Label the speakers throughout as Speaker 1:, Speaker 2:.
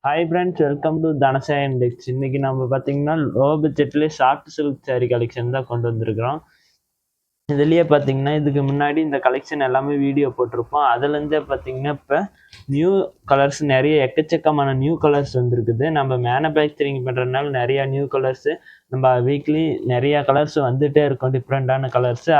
Speaker 1: Hi friends, welcome to Dhanasa index. இன்னைக்கு நம்ம பார்த்தீங்கன்னா லோ பட்ஜெட்லேயே சாஃப்ட் சில்க் சாரீ கலெக்ஷன் தான் கொண்டு வந்திருக்கிறோம். இதுலேயே பார்த்தீங்கன்னா இதுக்கு முன்னாடி இந்த கலெக்ஷன் எல்லாமே வீடியோ போட்டிருப்போம். அதுலேருந்தே பார்த்தீங்கன்னா இப்போ நியூ கலர்ஸ் நிறைய எக்கச்சக்கமான நியூ கலர்ஸ் வந்துருக்குது. நம்ம மேனுஃபேக்சரிங் பண்ணுறதுனால நிறையா நியூ கலர்ஸு நம்ம வீக்லி நிறையா கலர்ஸ் வந்துகிட்டே இருக்கும், டிஃப்ரெண்ட்டான கலர்ஸு.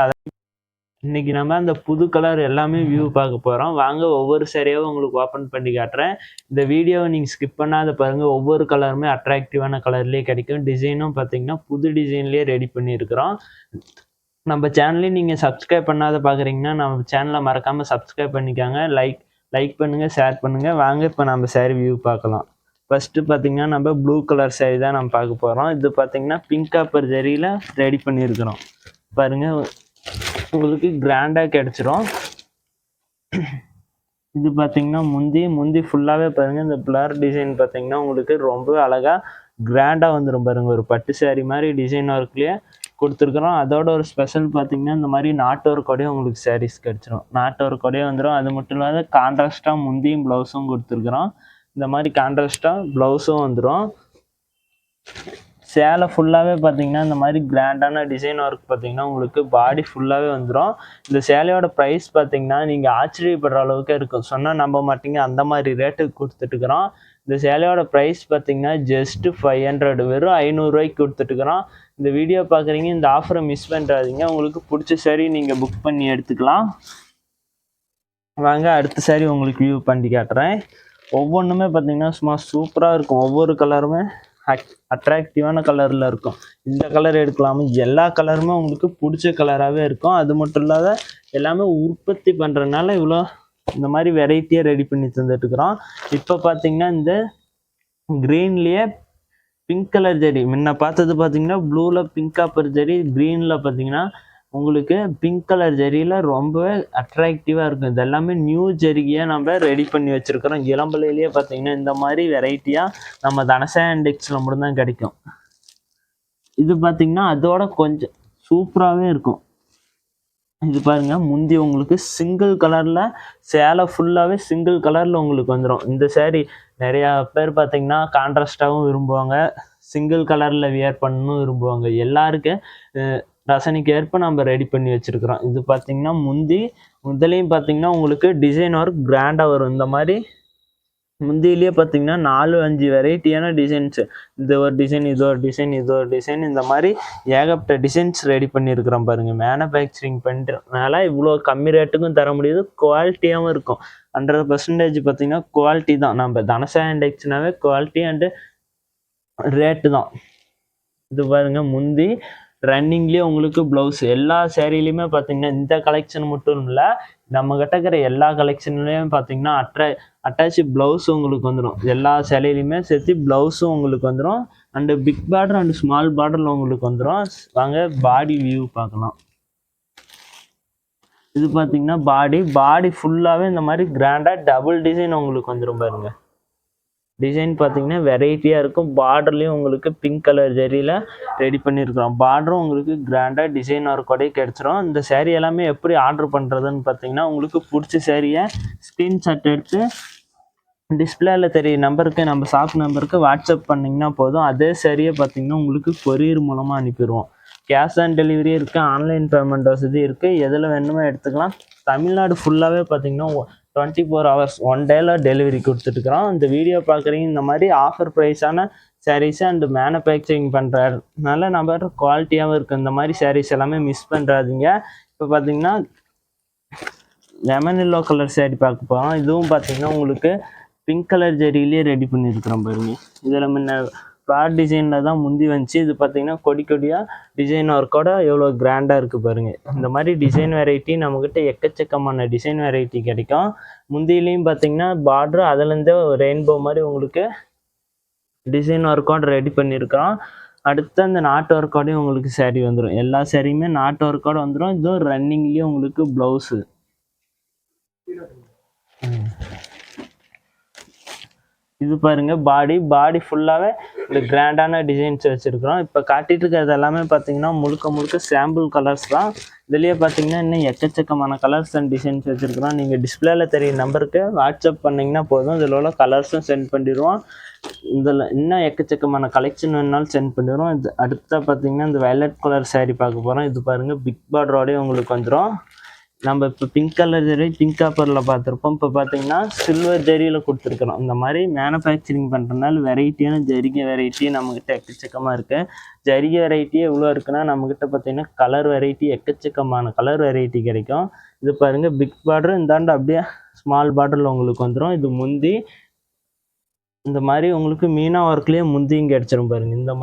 Speaker 1: இன்னைக்கு நம்ம அந்த புது கலர் எல்லாமே வியூ பார்க்க போகிறோம். வாங்க ஒவ்வொரு சாரியாவும் உங்களுக்கு ஓப்பன் பண்ணி காட்டுறேன். இந்த வீடியோவை நீங்கள் ஸ்கிப் பண்ணாத பாருங்கள். ஒவ்வொரு கலருமே அட்ராக்டிவான கலர்லேயே கிடைக்கும். டிசைனும் பார்த்தீங்கன்னா புது டிசைன்லேயே ரெடி பண்ணியிருக்கிறோம். நம்ம சேனலையும் நீங்கள் சப்ஸ்கிரைப் பண்ணாத பார்க்குறீங்கன்னா நம்ம சேனலை மறக்காமல் சப்ஸ்கிரைப் பண்ணிக்காங்க. லைக் பண்ணுங்கள், ஷேர் பண்ணுங்கள். வாங்க இப்போ நம்ம சாரி வியூ பார்க்கலாம். ஃபஸ்ட்டு பார்த்தீங்கன்னா நம்ம ப்ளூ கலர் சாரி தான் நம்ம பார்க்க போகிறோம். இது பார்த்தீங்கன்னா பிங்க் காப்பர் ஜரியில் ரெடி பண்ணியிருக்கிறோம். பாருங்கள், உங்களுக்கு கிராண்டாக கிடச்சிரும். இது பார்த்தீங்கன்னா முந்தி ஃபுல்லாகவே பாருங்கள். இந்த பிளர் டிசைன் பார்த்தீங்கன்னா உங்களுக்கு ரொம்ப அழகாக கிராண்டாக வந்துடும் பாருங்கள். ஒரு பட்டு சாரி மாதிரி டிசைன் ஒர்க்லேயே கொடுத்துருக்குறோம். அதோட ஒரு ஸ்பெஷல் பார்த்தீங்கன்னா இந்த மாதிரி நாட்டு ஒர்க் கூடயே உங்களுக்கு சாரீஸ் கிடச்சிரும். நாட்டு ஒர்க் கூடயே வந்துடும். அது மட்டும் இல்லாத கான்ட்ராஸ்ட்டாக முந்தியும் ப்ளவுஸும் கொடுத்துருக்குறோம். இந்த மாதிரி கான்ட்ராஸ்ட்டாக ப்ளவுஸும் வந்துடும். சேலை ஃபுல்லாகவே பார்த்தீங்கன்னா இந்த மாதிரி கிராண்டான டிசைன் ஒர்க் பார்த்தீங்கன்னா உங்களுக்கு பாடி ஃபுல்லாகவே வந்துடும். இந்த சேலையோட ப்ரைஸ் பார்த்தீங்கன்னா நீங்கள் ஆச்சரியப்படுற அளவுக்கு இருக்கும். சொன்னால் நம்ப மாட்டீங்க, அந்த மாதிரி ரேட்டுக்கு கொடுத்துட்டுருக்குறோம். இந்த சேலையோட ப்ரைஸ் பார்த்தீங்கன்னா ஜஸ்ட்டு 500, வெறும் 500 ரூபாய்க்கு கொடுத்துட்டுருக்குறோம். இந்த வீடியோ பார்க்குறீங்க, இந்த ஆஃபரை மிஸ் பண்ணுறாதீங்க. உங்களுக்கு பிடிச்ச சாரி நீங்கள் புக் பண்ணி எடுத்துக்கலாம். வாங்க அடுத்த சாரி உங்களுக்கு வியூ பண்ணி காட்டுறேன். ஒவ்வொன்றுமே பார்த்தீங்கன்னா சும்மா சூப்பராக இருக்கும். ஒவ்வொரு கலருமே அட்ராக்டிவான கலரில் இருக்கும். இந்த கலர் எடுக்கலாமா, எல்லா கலருமே உங்களுக்கு பிடிச்ச கலராகவே இருக்கும். அது மட்டும் இல்லாத எல்லாமே உற்பத்தி பண்ணுறதுனால இவ்வளோ இந்த மாதிரி வெரைட்டியாக ரெடி பண்ணி தந்துட்டுருக்குறோம். இப்போ பார்த்தீங்கன்னா இந்த க்ரீன்லேயே பிங்க் கலர் ஜரி, முன்ன பார்த்தது பார்த்தீங்கன்னா ப்ளூவில் பிங்க் காப்பர் ஜரி, க்ரீனில் பார்த்தீங்கன்னா உங்களுக்கு பிங்க் கலர் ஜரியில் ரொம்பவே அட்ராக்டிவாக இருக்கும். இது எல்லாமே நியூ ஜரிகையாக நம்ம ரெடி பண்ணி வச்சுருக்கிறோம். இளம்பலையிலேயே பார்த்தீங்கன்னா இந்த மாதிரி வெரைட்டியாக நம்ம தனசா இண்டெக்ஸில் மட்டும்தான் கிடைக்கும். இது பார்த்தீங்கன்னா அதோட கொஞ்சம் சூப்பராகவே இருக்கும். இது பாருங்கள், முந்தி உங்களுக்கு சிங்கிள் கலரில் சேலை ஃபுல்லாகவே சிங்கிள் கலரில் உங்களுக்கு வந்துடும். இந்த சேரீ நிறையா பேர் பார்த்தீங்கன்னா கான்ட்ராஸ்டாகவும் விரும்புவாங்க, சிங்கிள் கலரில் வியர் பண்ணணும் விரும்புவாங்க. எல்லாருக்கும் ரசனைக்கு ஏற்ப நம்ம ரெடி பண்ணி வச்சுருக்குறோம். இது பார்த்தீங்கன்னா முதலையும் பார்த்தீங்கன்னா உங்களுக்கு டிசைன் ஒர்க் கிராண்டாக வரும். இந்த மாதிரி முந்தியிலேயே பார்த்தீங்கன்னா 4-5 வெரைட்டியான டிசைன்ஸு, இது ஒரு டிசைன், இது ஒரு டிசைன், இது ஒரு டிசைன், இந்த மாதிரி ஏகப்பட்ட டிசைன்ஸ் ரெடி பண்ணியிருக்கிறோம் பாருங்கள். மேனுஃபேக்சரிங் பண்ணுறதுனால இவ்வளோ கம்மி ரேட்டுக்கும் தர முடியுது, குவாலிட்டியாகவும் இருக்கும். 100% பார்த்தீங்கன்னா குவாலிட்டி தான். நம்ம தனசா இண்டெக்ஸ்னாவே குவாலிட்டி அண்டு ரேட்டு தான். இது பாருங்கள், முந்தி ரன்னிங்லேயே உங்களுக்கு ப்ளவுஸ் எல்லா சேரீலையுமே பார்த்தீங்கன்னா இந்த கலெக்ஷன் மட்டும் இல்லை, நம்மக்கிட்ட இருக்கிற எல்லா கலெக்ஷன்லேயும் பார்த்தீங்கன்னா அட்டாச்சு ப்ளவுஸ் உங்களுக்கு வந்துடும். எல்லா சேலையிலையுமே சேர்த்து ப்ளவுஸும் உங்களுக்கு வந்துடும். And big border and small பார்டரில் உங்களுக்கு வந்துடும். வாங்க பாடி வியூ பார்க்கலாம். இது பார்த்தீங்கன்னா பாடி ஃபுல்லாகவே இந்த மாதிரி கிராண்டாக டபுள் டிசைன் உங்களுக்கு வந்துடும் பாருங்க. டிசைன் பார்த்தீங்கன்னா வெரைட்டியாக இருக்கும். பார்டர்லேயும் உங்களுக்கு பிங்க் கலர் ஜரியில் ரெடி பண்ணியிருக்கிறோம். பார்டரும் உங்களுக்கு கிராண்டாக டிசைன் ஒர்க்கோடய கிடச்சிரும். இந்த சேரீ எல்லாமே எப்படி ஆர்டர் பண்ணுறதுன்னு பார்த்தீங்கன்னா, உங்களுக்கு பிடிச்ச சேரீயை ஸ்க்ரீன்ஷாட் எடுத்து டிஸ்பிளேயில் தெரிய நம்பருக்கு, நம்ம ஷாப் நம்பருக்கு வாட்ஸ்அப் பண்ணிங்கன்னா போதும். அதே சேரீயை பார்த்தீங்கன்னா உங்களுக்கு கொரியர் மூலமாக அனுப்பிடுவோம். கேஷ் ஆன் டெலிவரி இருக்குது, ஆன்லைன் பேமெண்ட் வசதி இருக்குது. எதில் வேணுமோ எடுத்துக்கலாம். தமிழ்நாடு ஃபுல்லாகவே பார்த்தீங்கன்னா 24 hours 1 டேயில் டெலிவரி கொடுத்துட்டுருக்குறோம். இந்த வீடியோ பார்க்குறீங்க, இந்த மாதிரி ஆஃபர் ப்ரைஸான சாரீஸு அண்டு மேனுஃபேக்சரிங் பண்ணுறதுனால நம்ம குவாலிட்டியாகவும் இருக்குது. இந்த மாதிரி சாரீஸ் எல்லாமே மிஸ் பண்ணுறாதீங்க. இப்போ பார்த்தீங்கன்னா லெமன் எல்லோ கலர் சாரீ பார்க்க போகிறோம். இதுவும் பார்த்தீங்கன்னா உங்களுக்கு பிங்க் கலர் ஜரியிலே ரெடி பண்ணியிருக்கிறோம் பாருங்க. இதில் முன்ன ஃப்ளார் டிசைனில் தான் முந்தி வந்துச்சு. இது பார்த்தீங்கன்னா கொடியாக டிசைன் ஒர்க்கோட எவ்வளோ கிராண்டாக இருக்குது பாருங்கள். இந்த மாதிரி டிசைன் வெரைட்டி நம்மக்கிட்ட எக்கச்சக்கமான டிசைன் வெரைட்டி கிடைக்கும். முந்தியிலையும் பார்த்தீங்கன்னா பார்டர் அதுலேருந்தே ரெயின்போ மாதிரி உங்களுக்கு டிசைன் ஒர்க்கோட ரெடி பண்ணியிருக்கிறோம். அடுத்து அந்த நாட்டு ஒர்க்கோடையும் உங்களுக்கு சாரீ வந்துடும். எல்லா சாரியுமே நாட்டு ஒர்க்கோட வந்துடும். இதுவும் ரன்னிங்லேயும் உங்களுக்கு ப்ளவுஸு. இது பாருங்க, பாடி ஃபுல்லாகவே இந்த கிராண்டான டிசைன்ஸ் வச்சுருக்கிறோம். இப்போ காட்டிகிட்டு இருக்கிறது எல்லாமே பார்த்தீங்கன்னா முழுக்க சாம்பிள் கலர்ஸ் தான். இதுலேயே பார்த்தீங்கன்னா இன்னும் எக்கச்சக்கமான கலர்ஸ் அண்ட் டிசைன்ஸ் வச்சுருக்கிறோம். நீங்கள் டிஸ்பிளேல தெரிய நம்பருக்கு வாட்ஸ்அப் பண்ணிங்கன்னா போதும், இதில் உள்ள கலர்ஸும் சென்ட் பண்ணிடுவோம். இதில் இன்னும் எக்கச்சக்கமான கலெக்ஷன் வேணுனாலும் சென்ட் பண்ணிடுவோம். இது அடுத்த பார்த்தீங்கன்னா இந்த வயலட் கலர் சாரீ பார்க்க போகிறோம். இது பாருங்கள், பிக் பார்டரோடய உங்களுக்கு வந்துடும். நம்ம இப்போ பிங்க் கலர் ஜெரி பிங்க் காப்பரில் பார்த்துருப்போம். இப்போ பார்த்தீங்கன்னா சில்வர் ஜெரியில் கொடுத்துருக்குறோம். இந்த மாதிரி மேனுஃபேக்சரிங் பண்ணுறதுனால வெரைட்டியான ஜரிகை வெரைட்டி நம்மக்கிட்ட எக்கச்சக்கமாக இருக்குது. ஜரிகை வெரைட்டியே எவ்வளோ இருக்குன்னா நம்மக்கிட்ட பார்த்தீங்கன்னா கலர் வெரைட்டி எக்கச்சக்கமான கலர் வெரைட்டி கிடைக்கும். இது பாருங்கள், பிக் பார்டர் இந்தாண்டு அப்படியே ஸ்மால் பார்டரில் உங்களுக்கு வந்துடும். இது முந்தி இந்த மாதிரி உங்களுக்கு மீனா ஒர்க்லேயே முந்தியும் கிடச்சிரும் பாருங்கள். இந்த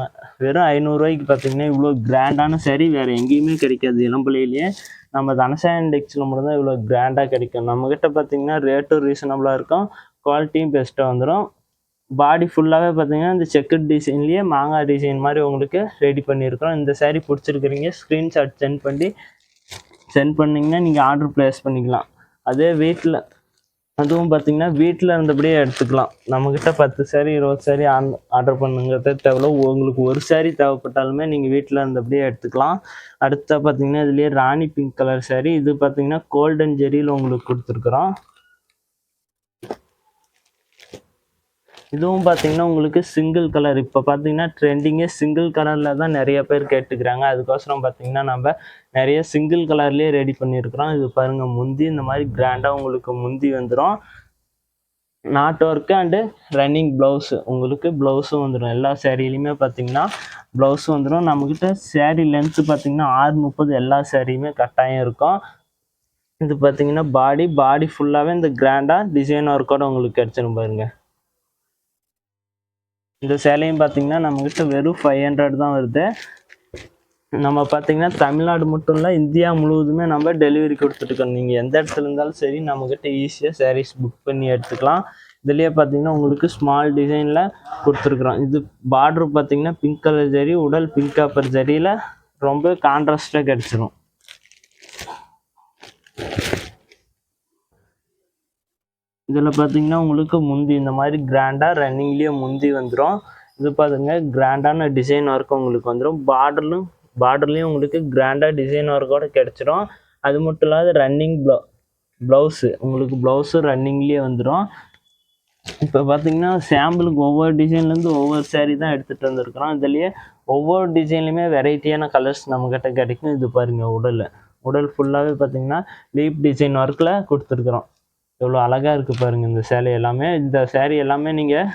Speaker 1: வெறும் 500 ரூபாய்க்கு பார்த்தீங்கன்னா இவ்வளோ கிராண்டான சாரீ வேறு எங்கேயுமே கிடைக்காது. இளம்பிள்ளையிலேயே நம்ம தனசா இண்டெக்ஸில் மட்டும்தான் இவ்வளோ கிராண்டாக கிடைக்கும். நம்மக்கிட்ட பார்த்தீங்கன்னா ரேட்டும் ரீசனபிளாக இருக்கும், குவாலிட்டியும் பெஸ்ட்டாக வந்துடும். பாடி ஃபுல்லாகவே பார்த்தீங்கன்னா இந்த செக்குட் டிசைன்லேயே மாங்காய் டிசைன் மாதிரி உங்களுக்கு ரெடி பண்ணியிருக்கிறோம். இந்த சாரீ பிடிச்சிருக்கிறீங்க ஸ்க்ரீன்ஷாட் சென்ட் பண்ணிங்கன்னா நீங்கள் ஆர்டர் ப்ளேஸ் பண்ணிக்கலாம். அதே அதுவும் பார்த்தீங்கன்னா வீட்டில் இருந்தபடியே எடுத்துக்கலாம். நம்மக்கிட்ட 10 சாரீ 20 சாரீ ஆர்டர் பண்ணுங்கிறத தேவையில்ல. உங்களுக்கு ஒரு சாரீ தேவைப்பட்டாலுமே நீங்கள் வீட்டில் இருந்தபடியே எடுத்துக்கலாம். அடுத்த பார்த்தீங்கன்னா இதுலேயே ராணி பிங்க் கலர் சாரீ. இது பார்த்தீங்கன்னா கோல்டன் ஜெரியில் உங்களுக்கு கொடுத்துருக்குறோம். இதுவும் பார்த்தீங்கன்னா உங்களுக்கு சிங்கிள் கலர். இப்போ பார்த்தீங்கன்னா ட்ரெண்டிங்கே சிங்கிள் கலரில் தான் நிறைய பேர் கேட்டுக்கிறாங்க. அதுக்கோசரம் பார்த்தீங்கன்னா நம்ம நிறைய சிங்கிள் கலர்லேயே ரெடி பண்ணியிருக்கிறோம். இது பாருங்கள், முந்தி இந்த மாதிரி கிராண்டாக உங்களுக்கு முந்தி வந்துடும். Not work and running blouse, உங்களுக்கு ப்ளவுஸும் வந்துடும். எல்லா சேரீலையுமே பார்த்தீங்கன்னா ப்ளவுஸும் வந்துடும். நம்மக்கிட்ட சேரீ லென்த்து பார்த்தீங்கன்னா 630 எல்லா சேரீயுமே கட்டாயம் இருக்கும். இது பார்த்தீங்கன்னா பாடி ஃபுல்லாகவே இந்த கிராண்டாக டிசைன் ஒர்க்கோட உங்களுக்கு கிடச்சிடும் பாருங்கள். இந்த சேலையும் பார்த்தீங்கன்னா நம்மக்கிட்ட வெறும் 500 தான் வருது. நம்ம பார்த்தீங்கன்னா தமிழ்நாடு மட்டும் இல்லை, இந்தியா முழுவதுமே நம்ம டெலிவரி கொடுத்துட்ருக்கோம். நீங்கள் எந்த இடத்துல இருந்தாலும் சரி நம்மக்கிட்ட ஈஸியாக சாரீஸ் புக் பண்ணி எடுத்துக்கலாம். இதுலேயே பார்த்தீங்கன்னா உங்களுக்கு ஸ்மால் டிசைனில் கொடுத்துருக்குறோம். இது பார்ட்ரு பார்த்தீங்கன்னா பிங்க் கலர் ஜரி, உடல் பிங்க் காப்பர் ஜரியில் ரொம்ப கான்ட்ராஸ்டாக கிடச்சிரும். இதில் பார்த்தீங்கன்னா உங்களுக்கு முந்தி இந்த மாதிரி கிராண்டாக ரன்னிங்லேயே முந்தி வந்துடும். இது பார்த்துங்க, கிராண்டான டிசைன் ஒர்க் உங்களுக்கு வந்துடும். பார்டர்லேயும் உங்களுக்கு கிராண்டாக டிசைன் ஒர்க்கோடு கிடச்சிரும். அது மட்டும் இல்லாத ரன்னிங் ப்ளவுஸு, உங்களுக்கு ப்ளவுஸும் ரன்னிங்லேயே வந்துடும். இப்போ பார்த்தீங்கன்னா சாம்பிளுக்கு ஒவ்வொரு டிசைன்லேருந்து ஒவ்வொரு சாரீ தான் எடுத்துகிட்டு வந்துருக்குறோம். இதுலேயே ஒவ்வொரு டிசைன்லையுமே வெரைட்டியான கலர்ஸ் நம்மக்கிட்ட கிடைக்கும். இது பாருங்கள், உடல் ஃபுல்லாகவே பார்த்தீங்கன்னா லீப் டிசைன் ஒர்க்கில் கொடுத்துருக்குறோம். எவ்வளோ அழகாக இருக்குது பாருங்கள் இந்த சேலை எல்லாமே. இந்த சேரீ எல்லாமே நீங்கள்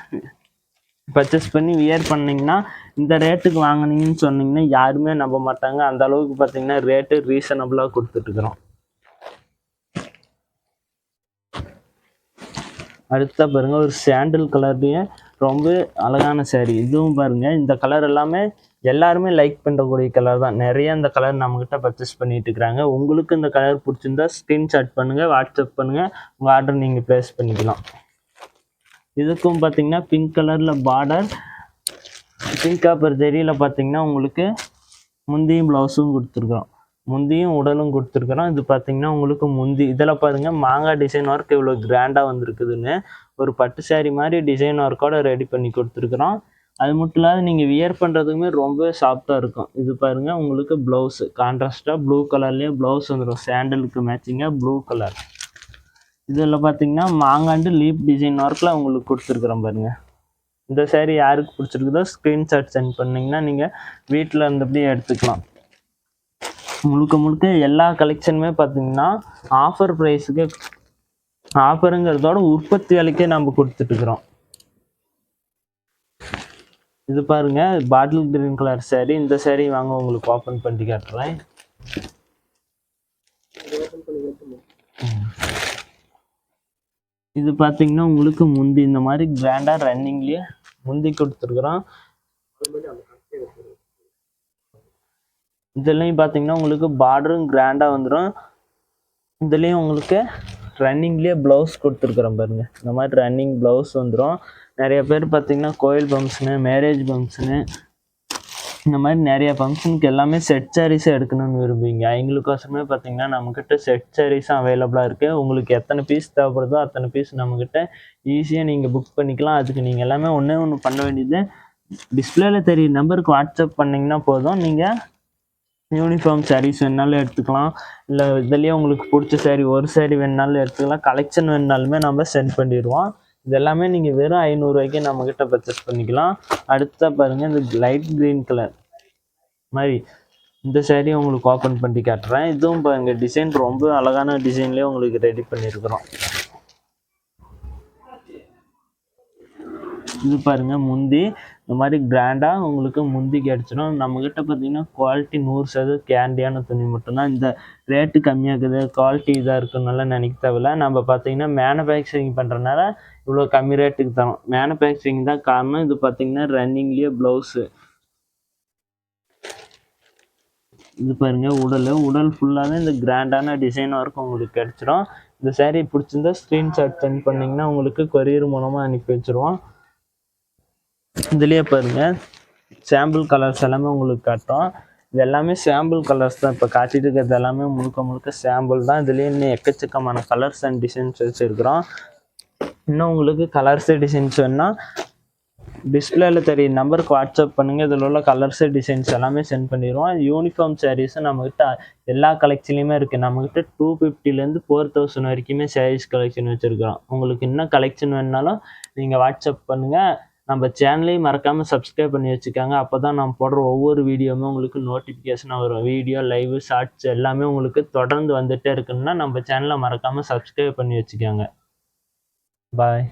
Speaker 1: பர்ச்சேஸ் பண்ணி வியர் பண்ணிங்கன்னா, இந்த ரேட்டுக்கு வாங்கினீங்கன்னு சொன்னீங்கன்னா யாருமே நம்ப மாட்டாங்க. அந்த அளவுக்கு பார்த்தீங்கன்னா ரேட்டு ரீசனபிளாக கொடுத்துட்ருக்குறோம். அடுத்த பாருங்கள், ஒரு சாண்டில் கலர்லேயே ரொம்ப அழகான சாரீ. இதுவும் பாருங்கள், இந்த கலர் எல்லாமே எல்லாருமே லைக் பண்ணக்கூடிய கலர் தான். நிறைய இந்த கலர் நம்மக்கிட்ட பர்ச்சேஸ் பண்ணிட்டு இருக்கிறாங்க. உங்களுக்கு இந்த கலர் பிடிச்சிருந்தா ஸ்க்ரீன்ஷாட் பண்ணுங்கள், வாட்ஸ்அப் பண்ணுங்கள், உங்கள் ஆர்டர் நீங்கள் ப்ளேஸ் பண்ணிக்கலாம். இதுக்கும் பார்த்தீங்கன்னா பிங்க் கலரில் பார்டர், பிங்க் காப்பர் ஜெரியில் பார்த்தீங்கன்னா உங்களுக்கு முந்தியும் ப்ளவுஸும் கொடுத்துருக்குறோம், முந்தியும் உடலும் கொடுத்துருக்குறோம். இது பார்த்தீங்கன்னா உங்களுக்கு முந்தி இதில் பாருங்கள் மாங்காய் டிசைன் ஒர்க் இவ்வளோ கிராண்டாக வந்திருக்குதுன்னு. ஒரு பட்டு சாரீ மாதிரி டிசைன் ஒர்க்கோட ரெடி பண்ணி கொடுத்துருக்குறோம். அது மட்டும் இல்லாத நீங்கள் வியர் பண்ணுறதுக்குமே ரொம்ப சாஃப்டாக இருக்கும். இது பாருங்கள், உங்களுக்கு ப்ளவுஸு கான்ட்ராஸ்ட்டாக ப்ளூ கலர்லேயே ப்ளவுஸ் வந்துடும். சாண்டலுக்கு மேட்சிங்காக ப்ளூ கலர். இதில் பார்த்தீங்கன்னா மாங்காண்டு லீப் டிசைன் ஒர்க்கில் உங்களுக்கு கொடுத்துருக்குறோம் பாருங்கள். இந்த சாரீ யாருக்கு பிடிச்சிருக்குதோ ஸ்க்ரீன்ஷாட் சென்ட் பண்ணிங்கன்னா நீங்கள் வீட்டில் இருந்தபடியே எடுத்துக்கலாம். முழுக்க எல்லா கலெக்ஷனுமே பார்த்தீங்கன்னா ஆஃபர் ப்ரைஸுக்கு, ஆஃபருங்கிறதோட உற்பத்தி விலைக்கே நம்ம கொடுத்துட்ருக்குறோம். இது பாருங்க, பாட்டில் கிரீன் கலர் சாரீ. இந்த சாரீ வாங்க உங்களுக்கு ஓப்பன் பண்ணி காட்டுறேன். இது பார்த்தீங்கன்னா உங்களுக்கு முந்தி இந்த மாதிரி கிராண்டாக ரன்னிங்லேயே முந்தி கொடுத்துருக்குறோம். இதுலேயும் பார்த்தீங்கன்னா உங்களுக்கு பார்டரும் கிராண்டாக வந்துடும். இதுலேயும் உங்களுக்கு ரன்னிங்லேயே ப்ளவுஸ் கொடுத்துருக்குறோம் பாருங்க. இந்த மாதிரி ரன்னிங் ப்ளவுஸ் வந்துடும். நிறைய பேர் பார்த்தீங்கன்னா கோயில் ஃபங்க்ஷனு, மேரேஜ் ஃபங்க்ஷனு, இந்த மாதிரி நிறைய ஃபங்க்ஷனுக்கு எல்லாமே செட் சாரீஸை எடுக்கணும்னு விரும்புவீங்க. எங்களுக்கோசரமே பார்த்தீங்கன்னா நம்மக்கிட்ட செட் சாரீஸும் அவைலபிளாக இருக்குது. உங்களுக்கு எத்தனை பீஸ் தேவைப்படுதோ அத்தனை பீஸ் நம்மக்கிட்ட ஈஸியாக நீங்கள் புக் பண்ணிக்கலாம். அதுக்கு நீங்கள் எல்லாமே ஒன்று பண்ண வேண்டியது, டிஸ்பிளேல தெரிய நம்பருக்கு வாட்ஸ்அப் பண்ணிங்கன்னா போதும். நீங்கள் யூனிஃபார்ம் சாரீஸ் வேணுனாலும் எடுத்துக்கலாம், இல்லை இதுலேயே உங்களுக்கு பிடிச்ச சாரீ ஒரு சாரீ வேணுனாலும் எடுத்துக்கலாம், கலெக்ஷன் வேணுனாலுமே நம்ம சென்ட் பண்ணிடுவோம். இது எல்லாமே நீங்கள் வெறும் 500 ரூபாய்க்கு நம்மக்கிட்ட பர்ச்சேஸ் பண்ணிக்கலாம். அடுத்த பாருங்கள், இந்த லைட் க்ரீன் கலர் மாதிரி இந்த சாரீ உங்களுக்கு ஓப்பன் பண்ணி காட்டுறேன். இதுவும் பாருங்கள், டிசைன் ரொம்ப அழகான டிசைன்லேயே உங்களுக்கு ரெடி பண்ணியிருக்கிறோம். இது பாருங்கள் முந்தி இந்த மாதிரி கிராண்டாக உங்களுக்கு முந்தி கிடச்சிடும். நம்மக்கிட்ட பார்த்தீங்கன்னா குவாலிட்டி 100% கேண்டியான துணி மட்டும்தான். இந்த ரேட்டு கம்மியாகுது, குவாலிட்டி இதாக இருக்குன்னால நினைக்க தேவையில்ல. நம்ம பார்த்தீங்கன்னா மேனுஃபேக்சரிங் பண்ணுறதுனால இவ்வளோ கம்மி ரேட்டுக்கு தரோம். மேனுஃபேக்சரிங் தான் காரணம். இது பார்த்தீங்கன்னா ரன்னிங்லேயே ப்ளவுஸு. இது பாருங்கள் உடல் ஃபுல்லாகவே இந்த கிராண்டான டிசைன் ஒர்க் உங்களுக்கு கிடச்சிடும். இந்த சாரீ பிடிச்சிருந்தா ஸ்க்ரீன்ஷாட் சென்ட் பண்ணிங்கன்னா உங்களுக்கு கொரியர் மூலமாக அனுப்பி வச்சுருவோம். இதுலேயே பாருங்கள் சாம்பிள் கலர்ஸ் எல்லாமே உங்களுக்கு காட்டும். இது எல்லாமே சாம்பிள் கலர்ஸ் தான். இப்போ காட்டிட்டு இருக்கிறது எல்லாமே முழுக்க சாம்பிள் தான். இதுலேயே இன்னும் எக்கச்சக்கமான கலர்ஸ் அண்ட் டிசைன்ஸ் வச்சுருக்கிறோம். இன்னும் உங்களுக்கு கலர்ஸு டிசைன்ஸ் வேணுன்னா டிஸ்பிளேல தெரிய நம்பருக்கு வாட்ஸ்அப் பண்ணுங்கள். இதில் உள்ள கலர்ஸு டிசைன்ஸ் எல்லாமே சென்ட் பண்ணிடுவோம். யூனிஃபார்ம் சாரீஸும் நம்மக்கிட்ட எல்லா கலெக்ஷன்லையுமே இருக்குது. நம்மக்கிட்ட 250லேருந்து 4000 வரைக்குமே சாரீஸ் கலெக்ஷன் வச்சுருக்கிறோம். உங்களுக்கு இன்னும் கலெக்ஷன் வேணுனாலும் நீங்கள் வாட்ஸ்அப் பண்ணுங்கள். நம்ம சேனலையும் மறக்காமல் சப்ஸ்கிரைப் பண்ணி வச்சுக்கோங்க. அப்போ தான் நான் போடுற ஒவ்வொரு வீடியோவுமே உங்களுக்கு நோட்டிஃபிகேஷனாக வரும். வீடியோ, லைவ், ஷார்ட்ஸ் எல்லாமே உங்களுக்கு தொடர்ந்து வந்துகிட்டே இருக்குன்னா நம்ம சேனலை மறக்காமல் சப்ஸ்கிரைப் பண்ணி வச்சுக்கோங்க. பாய்.